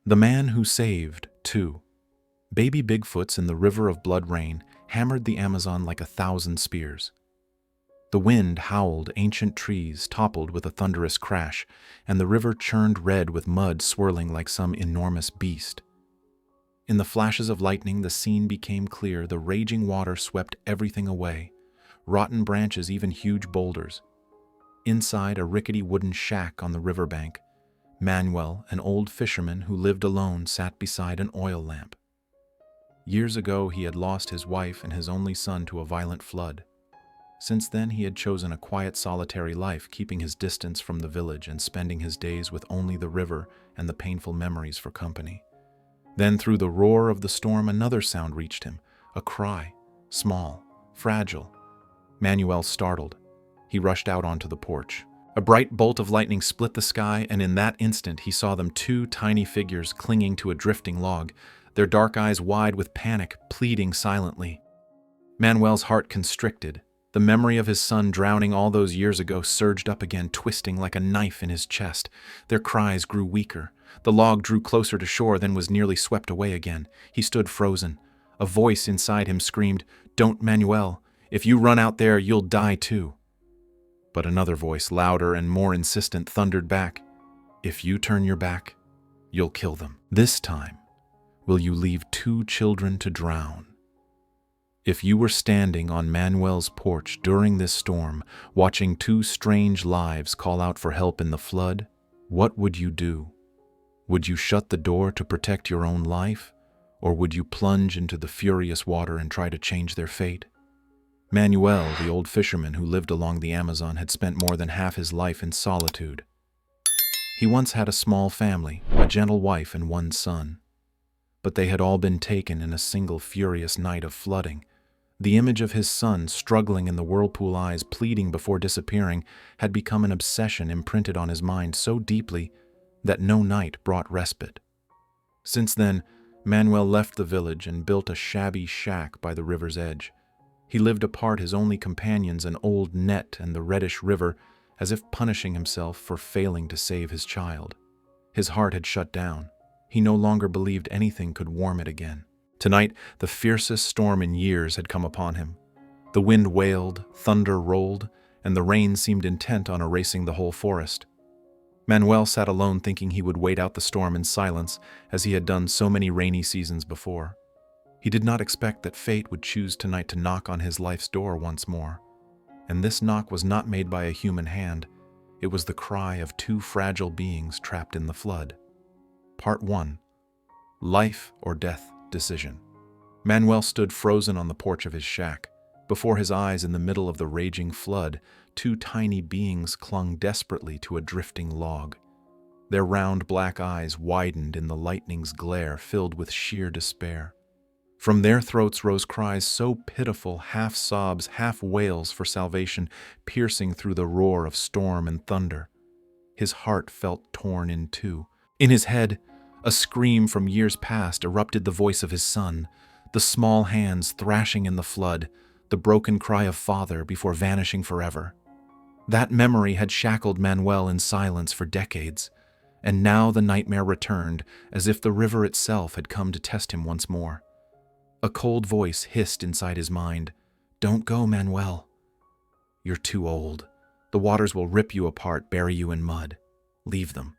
The Man Who Saved, 2. Baby Bigfoots in the river of blood rain hammered the Amazon like 1,000 spears. The wind howled, ancient trees toppled with a thunderous crash, and the river churned red with mud swirling like some enormous beast. In the flashes of lightning, the scene became clear. The raging water swept everything away, rotten branches, even huge boulders. Inside a rickety wooden shack on the riverbank, Manuel, an old fisherman who lived alone, sat beside an oil lamp. Years ago, he had lost his wife and his only son to a violent flood. Since then, he had chosen a quiet, solitary life, keeping his distance from the village and spending his days with only the river and the painful memories for company. Then, through the roar of the storm, another sound reached him, a cry, small, fragile. Manuel startled. He rushed out onto the porch. A bright bolt of lightning split the sky, and in that instant he saw them, two tiny figures clinging to a drifting log, their dark eyes wide with panic, pleading silently. Manuel's heart constricted. The memory of his son drowning all those years ago surged up again, twisting like a knife in his chest. Their cries grew weaker. The log drew closer to shore, then was nearly swept away again. He stood frozen. A voice inside him screamed, "Don't, Manuel. If you run out there, you'll die too." But another voice, louder and more insistent, thundered back, "If you turn your back, you'll kill them. This time, will you leave 2 children to drown?" If you were standing on Manuel's porch during this storm, watching 2 strange lives call out for help in the flood, what would you do? Would you shut the door to protect your own life, or would you plunge into the furious water and try to change their fate? Manuel, the old fisherman who lived along the Amazon, had spent more than half his life in solitude. He once had a small family, a gentle wife and 1 son. But they had all been taken in a single furious night of flooding. The image of his son, struggling in the whirlpool, eyes pleading before disappearing, had become an obsession imprinted on his mind so deeply that no night brought respite. Since then, Manuel left the village and built a shabby shack by the river's edge. He lived apart, his only companions an old net and the reddish river, as if punishing himself for failing to save his child. His heart had shut down. He no longer believed anything could warm it again. Tonight, the fiercest storm in years had come upon him. The wind wailed, thunder rolled, and the rain seemed intent on erasing the whole forest. Manuel sat alone, thinking he would wait out the storm in silence, as he had done so many rainy seasons before. He did not expect that fate would choose tonight to knock on his life's door once more. And this knock was not made by a human hand. It was the cry of 2 fragile beings trapped in the flood. Part 1. Life or Death Decision. Manuel stood frozen on the porch of his shack. Before his eyes, in the middle of the raging flood, 2 tiny beings clung desperately to a drifting log. Their round black eyes widened in the lightning's glare, filled with sheer despair. From their throats rose cries so pitiful, half sobs, half wails for salvation, piercing through the roar of storm and thunder. His heart felt torn in 2. In his head, a scream from years past, erupted the voice of his son, the small hands thrashing in the flood, the broken cry of father before vanishing forever. That memory had shackled Manuel in silence for decades, and now the nightmare returned, as if the river itself had come to test him once more. A cold voice hissed inside his mind, "Don't go, Manuel. You're too old. The waters will rip you apart, bury you in mud. Leave them.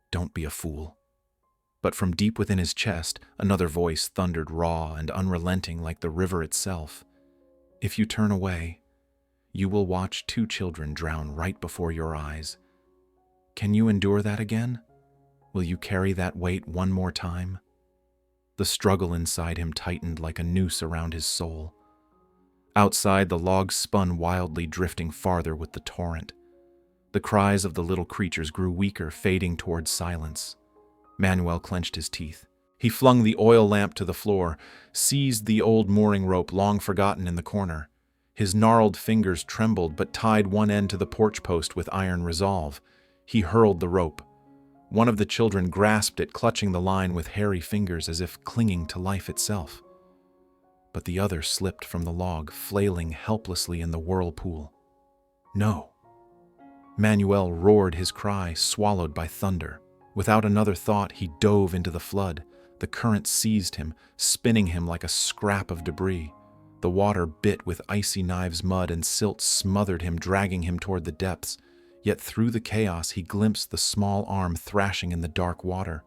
Don't be a fool." But from deep within his chest, another voice thundered, raw and unrelenting like the river itself. "If you turn away, you will watch 2 children drown right before your eyes. Can you endure that again? Will you carry that weight one more time?" The struggle inside him tightened like a noose around his soul. Outside, the logs spun wildly, drifting farther with the torrent. The cries of the little creatures grew weaker, fading towards silence. Manuel clenched his teeth. He flung the oil lamp to the floor, seized the old mooring rope long forgotten in the corner. His gnarled fingers trembled, but tied one end to the porch post with iron resolve. He hurled the rope. One of the children grasped it, clutching the line with hairy fingers as if clinging to life itself. But the other slipped from the log, flailing helplessly in the whirlpool. No. Manuel roared his cry, swallowed by thunder. Without another thought, he dove into the flood. The current seized him, spinning him like a scrap of debris. The water bit with icy knives, mud, and silt smothered him, dragging him toward the depths. Yet through the chaos, he glimpsed the small arm thrashing in the dark water.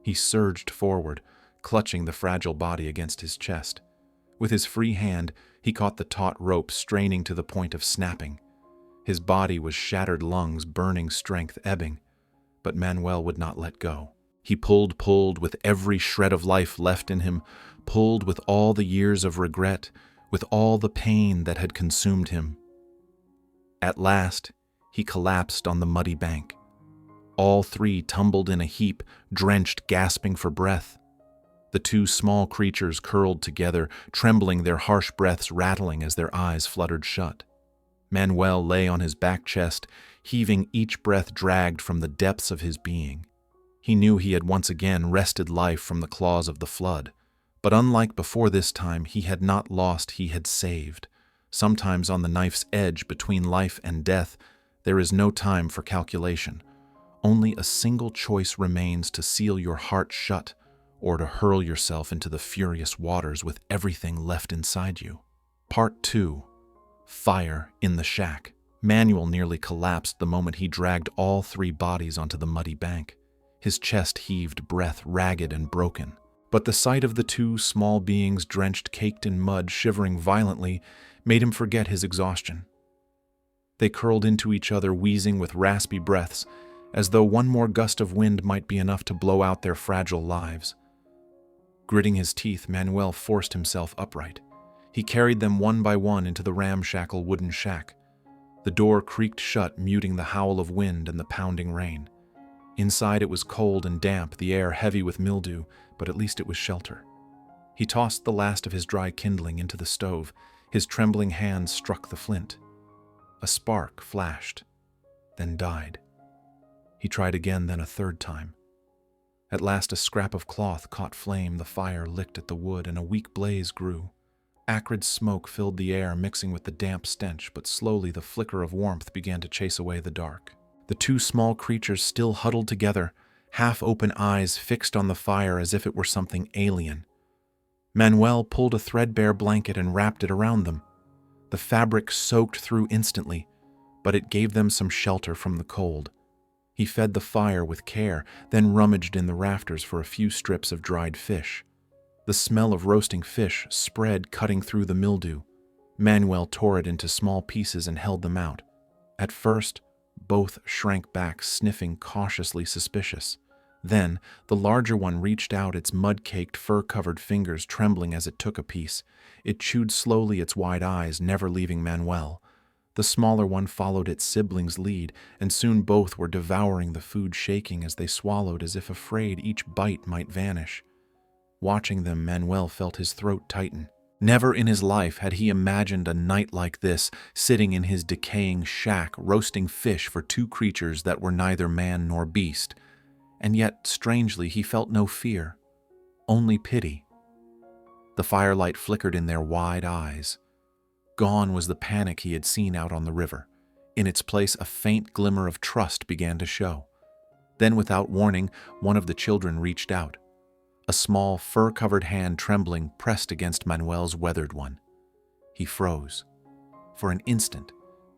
He surged forward, clutching the fragile body against his chest. With his free hand, he caught the taut rope, straining to the point of snapping. His body was shattered lungs, burning strength ebbing. But Manuel would not let go. He pulled with every shred of life left in him, pulled with all the years of regret, with all the pain that had consumed him. At last, he collapsed on the muddy bank. All three tumbled in a heap, drenched, gasping for breath. The two small creatures curled together, trembling, their harsh breaths rattling as their eyes fluttered shut. Manuel lay on his back chest, heaving, each breath dragged from the depths of his being. He knew he had once again wrested life from the claws of the flood. But unlike before this time, he had not lost, he had saved. Sometimes on the knife's edge between life and death, there is no time for calculation. Only a single choice remains: to seal your heart shut, or to hurl yourself into the furious waters with everything left inside you. Part 2. Fire in the shack. Manuel nearly collapsed the moment he dragged all three bodies onto the muddy bank. His chest heaved, breath ragged and broken. But the sight of the two small beings drenched, caked in mud, shivering violently, made him forget his exhaustion. They curled into each other, wheezing with raspy breaths, as though one more gust of wind might be enough to blow out their fragile lives. Gritting his teeth, Manuel forced himself upright. He carried them one by one into the ramshackle wooden shack. The door creaked shut, muting the howl of wind and the pounding rain. Inside it was cold and damp, the air heavy with mildew, but at least it was shelter. He tossed the last of his dry kindling into the stove. His trembling hands struck the flint. A spark flashed, then died. He tried again, then a third time. At last a scrap of cloth caught flame, the fire licked at the wood, and a weak blaze grew. Acrid smoke filled the air, mixing with the damp stench, but slowly the flicker of warmth began to chase away the dark. The two small creatures still huddled together, half-open eyes fixed on the fire as if it were something alien. Manuel pulled a threadbare blanket and wrapped it around them. The fabric soaked through instantly, but it gave them some shelter from the cold. He fed the fire with care, then rummaged in the rafters for a few strips of dried fish. The smell of roasting fish spread, cutting through the mildew. Manuel tore it into small pieces and held them out. At first, both shrank back, sniffing, cautiously suspicious. Then, the larger one reached out, its mud-caked, fur-covered fingers trembling as it took a piece. It chewed slowly, its wide eyes never leaving Manuel. The smaller one followed its sibling's lead, and soon both were devouring the food, shaking as they swallowed, as if afraid each bite might vanish. Watching them, Manuel felt his throat tighten. Never in his life had he imagined a night like this, sitting in his decaying shack, roasting fish for two creatures that were neither man nor beast. And yet, strangely, he felt no fear, only pity. The firelight flickered in their wide eyes. Gone was the panic he had seen out on the river. In its place, a faint glimmer of trust began to show. Then, without warning, one of the children reached out. A small, fur-covered hand, trembling, pressed against Manuel's weathered one. He froze. For an instant,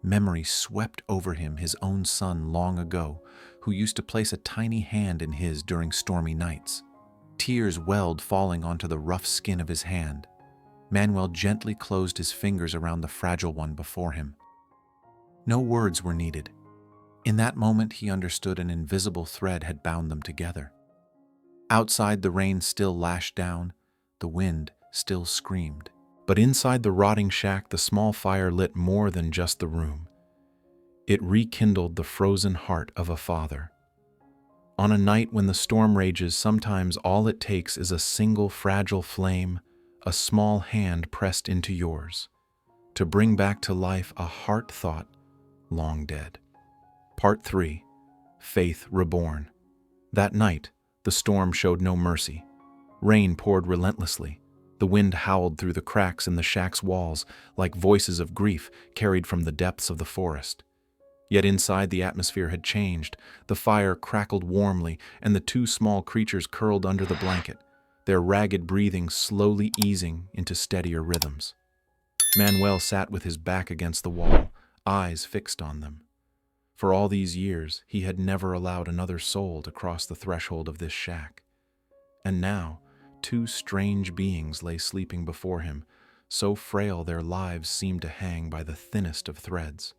memory swept over him, his own son long ago, who used to place a tiny hand in his during stormy nights. Tears welled, falling onto the rough skin of his hand. Manuel gently closed his fingers around the fragile one before him. No words were needed. In that moment, he understood an invisible thread had bound them together. Outside, the rain still lashed down, the wind still screamed. But inside the rotting shack, the small fire lit more than just the room. It rekindled the frozen heart of a father. On a night when the storm rages, sometimes all it takes is a single fragile flame, a small hand pressed into yours, to bring back to life a heart thought long dead. Part 3. Faith Reborn. That night, the storm showed no mercy. Rain poured relentlessly. The wind howled through the cracks in the shack's walls like voices of grief carried from the depths of the forest. Yet inside the atmosphere had changed. The fire crackled warmly, and the two small creatures curled under the blanket, their ragged breathing slowly easing into steadier rhythms. Manuel sat with his back against the wall, eyes fixed on them. For all these years, he had never allowed another soul to cross the threshold of this shack. And now, two strange beings lay sleeping before him, so frail their lives seemed to hang by the thinnest of threads.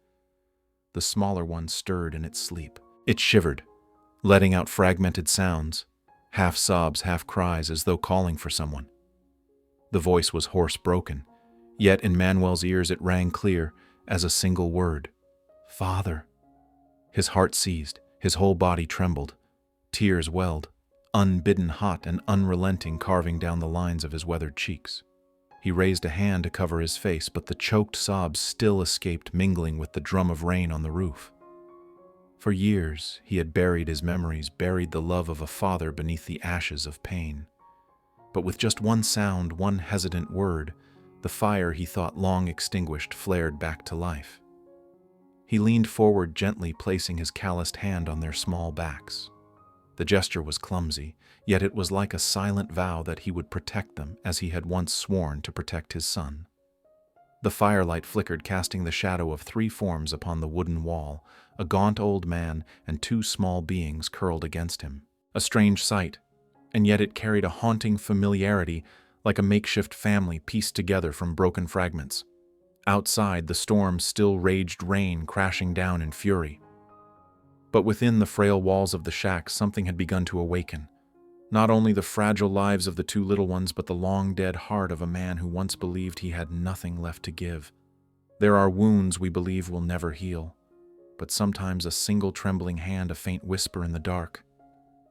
The smaller one stirred in its sleep. It shivered, letting out fragmented sounds, half sobs, half cries, as though calling for someone. The voice was hoarse, broken, yet in Manuel's ears it rang clear as a single word: "Father." His heart seized, his whole body trembled. Tears welled, unbidden, hot and unrelenting, carving down the lines of his weathered cheeks. He raised a hand to cover his face, but the choked sobs still escaped, mingling with the drum of rain on the roof. For years, he had buried his memories, buried the love of a father beneath the ashes of pain. But with just one sound, one hesitant word, the fire he thought long extinguished flared back to life. He leaned forward, gently placing his calloused hand on their small backs. The gesture was clumsy, yet it was like a silent vow that he would protect them as he had once sworn to protect his son. The firelight flickered, casting the shadow of three forms upon the wooden wall, a gaunt old man and two small beings curled against him. A strange sight, and yet it carried a haunting familiarity, like a makeshift family pieced together from broken fragments. Outside, the storm still raged, rain crashing down in fury. But within the frail walls of the shack, something had begun to awaken. Not only the fragile lives of the two little ones, but the long-dead heart of a man who once believed he had nothing left to give. There are wounds we believe will never heal, but sometimes a single trembling hand, a faint whisper in the dark,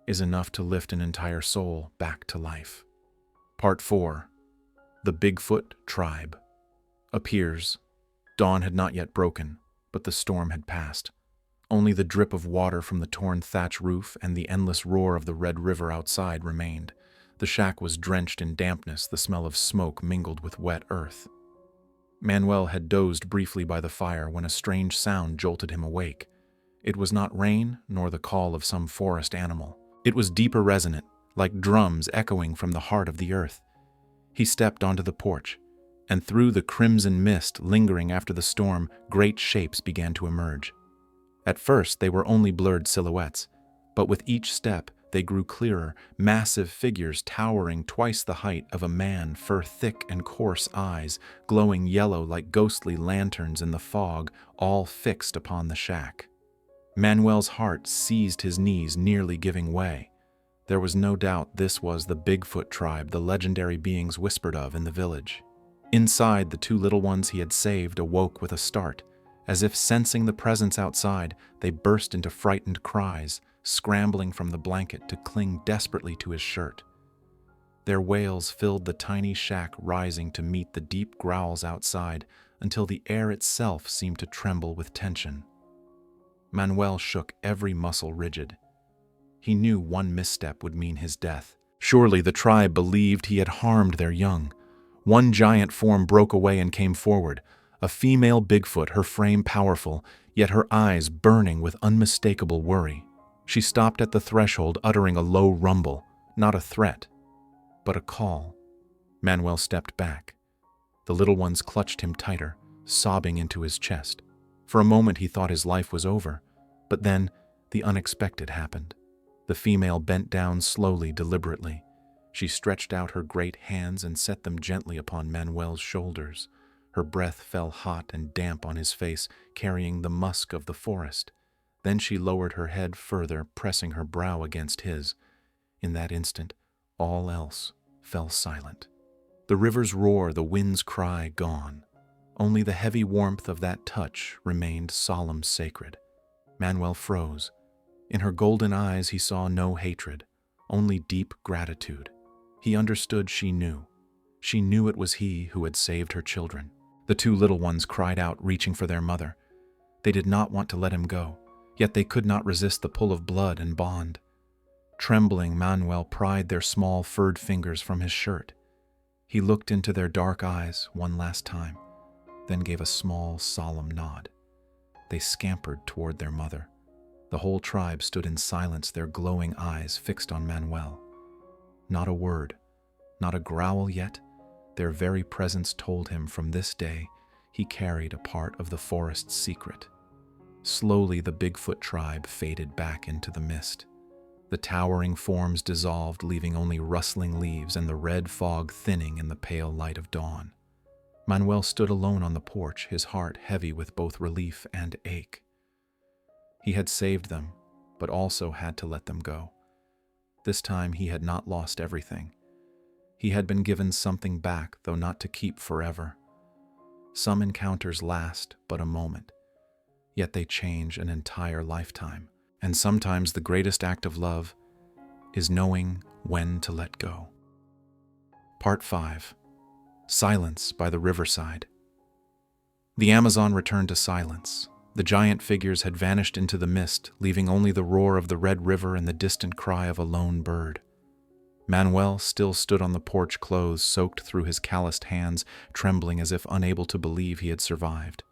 is enough to lift an entire soul back to life. Part 4. The Bigfoot Tribe. Appears. Dawn had not yet broken, but the storm had passed. Only the drip of water from the torn thatch roof and the endless roar of the Red River outside remained. The shack was drenched in dampness, the smell of smoke mingled with wet earth. Manuel had dozed briefly by the fire when a strange sound jolted him awake. It was not rain, nor the call of some forest animal. It was deeper, resonant, like drums echoing from the heart of the earth. He stepped onto the porch, and through the crimson mist lingering after the storm, great shapes began to emerge. At first, they were only blurred silhouettes, but with each step, they grew clearer, massive figures towering twice the height of a man, fur thick and coarse eyes, glowing yellow like ghostly lanterns in the fog, all fixed upon the shack. Manuel's heart seized his knees, nearly giving way. There was no doubt this was the Bigfoot tribe the legendary beings whispered of in the village. Inside, the two little ones he had saved awoke with a start. As if sensing the presence outside, they burst into frightened cries, scrambling from the blanket to cling desperately to his shirt. Their wails filled the tiny shack, rising to meet the deep growls outside until the air itself seemed to tremble with tension. Manuel shook, every muscle rigid. He knew one misstep would mean his death. Surely the tribe believed he had harmed their young. One giant form broke away and came forward. A female Bigfoot, her frame powerful, yet her eyes burning with unmistakable worry. She stopped at the threshold, uttering a low rumble, not a threat, but a call. Manuel stepped back. The little ones clutched him tighter, sobbing into his chest. For a moment he thought his life was over, but then the unexpected happened. The female bent down slowly, deliberately. She stretched out her great hands and set them gently upon Manuel's shoulders. Her breath fell hot and damp on his face, carrying the musk of the forest. Then she lowered her head further, pressing her brow against his. In that instant, all else fell silent. The river's roar, the wind's cry, gone. Only the heavy warmth of that touch remained solemn, sacred. Manuel froze. In her golden eyes he saw no hatred, only deep gratitude. He understood she knew. She knew it was he who had saved her children. The two little ones cried out, reaching for their mother. They did not want to let him go, yet they could not resist the pull of blood and bond. Trembling, Manuel pried their small furred fingers from his shirt. He looked into their dark eyes one last time, then gave a small, solemn nod. They scampered toward their mother. The whole tribe stood in silence, their glowing eyes fixed on Manuel. Not a word, not a growl yet. Their very presence told him from this day he carried a part of the forest's secret. Slowly the Bigfoot tribe faded back into the mist. The towering forms dissolved, leaving only rustling leaves and the red fog thinning in the pale light of dawn. Manuel stood alone on the porch, his heart heavy with both relief and ache. He had saved them, but also had to let them go. This time he had not lost everything. He had been given something back, though not to keep forever. Some encounters last but a moment, yet they change an entire lifetime. And sometimes the greatest act of love is knowing when to let go. Part 5. Silence by the Riverside. The Amazon returned to silence. The giant figures had vanished into the mist, leaving only the roar of the Red River and the distant cry of a lone bird. Manuel still stood on the porch, clothes soaked through his calloused hands, trembling as if unable to believe he had survived.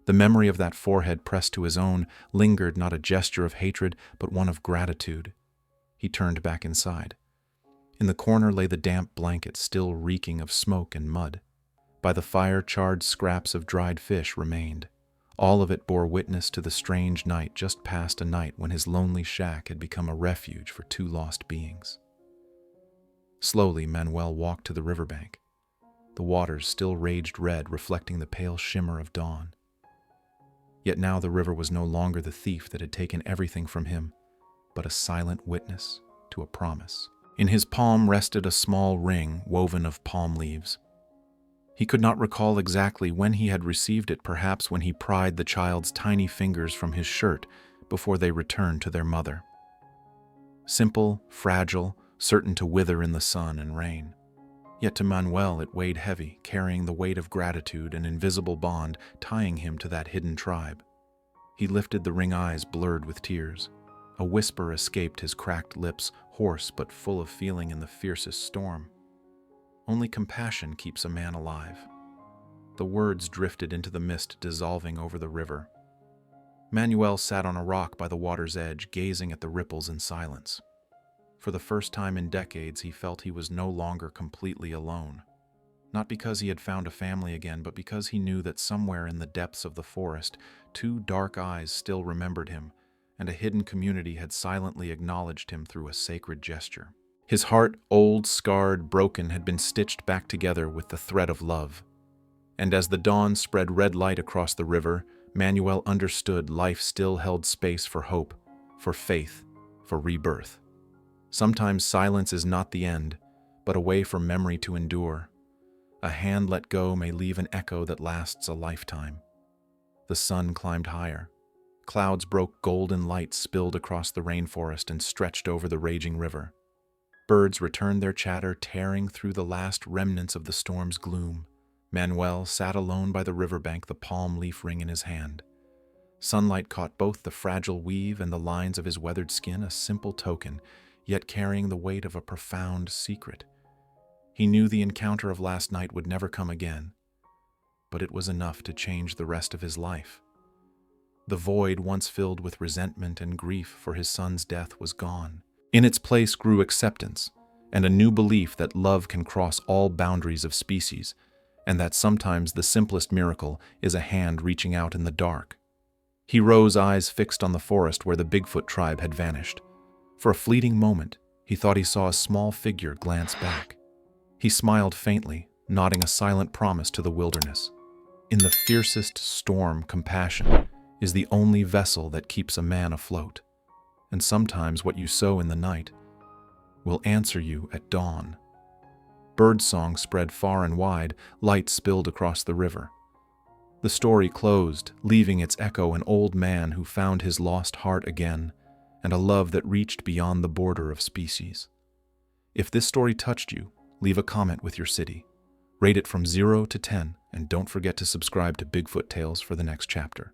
The memory of that forehead pressed to his own lingered, not a gesture of hatred, but one of gratitude. He turned back inside. In the corner lay the damp blanket, still reeking of smoke and mud. By the fire, charred scraps of dried fish remained. All of it bore witness to the strange night just past, a night when his lonely shack had become a refuge for two lost beings. Slowly, Manuel walked to the riverbank. The waters still raged red, reflecting the pale shimmer of dawn. Yet now the river was no longer the thief that had taken everything from him, but a silent witness to a promise. In his palm rested a small ring woven of palm leaves. He could not recall exactly when he had received it, perhaps when he pried the child's tiny fingers from his shirt before they returned to their mother. Simple, fragile, certain to wither in the sun and rain. Yet to Manuel it weighed heavy, carrying the weight of gratitude, an invisible bond tying him to that hidden tribe. He lifted the ring, eyes blurred with tears. A whisper escaped his cracked lips, hoarse but full of feeling in the fiercest storm. Only compassion keeps a man alive. The words drifted into the mist, dissolving over the river. Manuel sat on a rock by the water's edge, gazing at the ripples in silence. For the first time in decades, he felt he was no longer completely alone. Not because he had found a family again, but because he knew that somewhere in the depths of the forest, two dark eyes still remembered him, and a hidden community had silently acknowledged him through a sacred gesture. His heart, old, scarred, broken, had been stitched back together with the thread of love. And as the dawn spread red light across the river, Manuel understood life still held space for hope, for faith, for rebirth. Sometimes silence is not the end, but a way for memory to endure. A hand let go may leave an echo that lasts a lifetime. The sun climbed higher. Clouds broke, golden light spilled across the rainforest and stretched over the raging river. Birds returned their chatter, tearing through the last remnants of the storm's gloom. Manuel sat alone by the riverbank, the palm leaf ring in his hand. Sunlight caught both the fragile weave and the lines of his weathered skin, a simple token, yet carrying the weight of a profound secret. He knew the encounter of last night would never come again, but it was enough to change the rest of his life. The void once filled with resentment and grief for his son's death was gone. In its place grew acceptance, and a new belief that love can cross all boundaries of species, and that sometimes the simplest miracle is a hand reaching out in the dark. He rose, eyes fixed on the forest where the Bigfoot tribe had vanished. For a fleeting moment, he thought he saw a small figure glance back. He smiled faintly, nodding a silent promise to the wilderness. In the fiercest storm, compassion is the only vessel that keeps a man afloat. And sometimes what you sow in the night will answer you at dawn. Birdsong spread far and wide, light spilled across the river. The story closed, leaving its echo an old man who found his lost heart again, and a love that reached beyond the border of species. If this story touched you, leave a comment with your city. Rate it from 0 to 10, and don't forget to subscribe to Bigfoot Tales for the next chapter.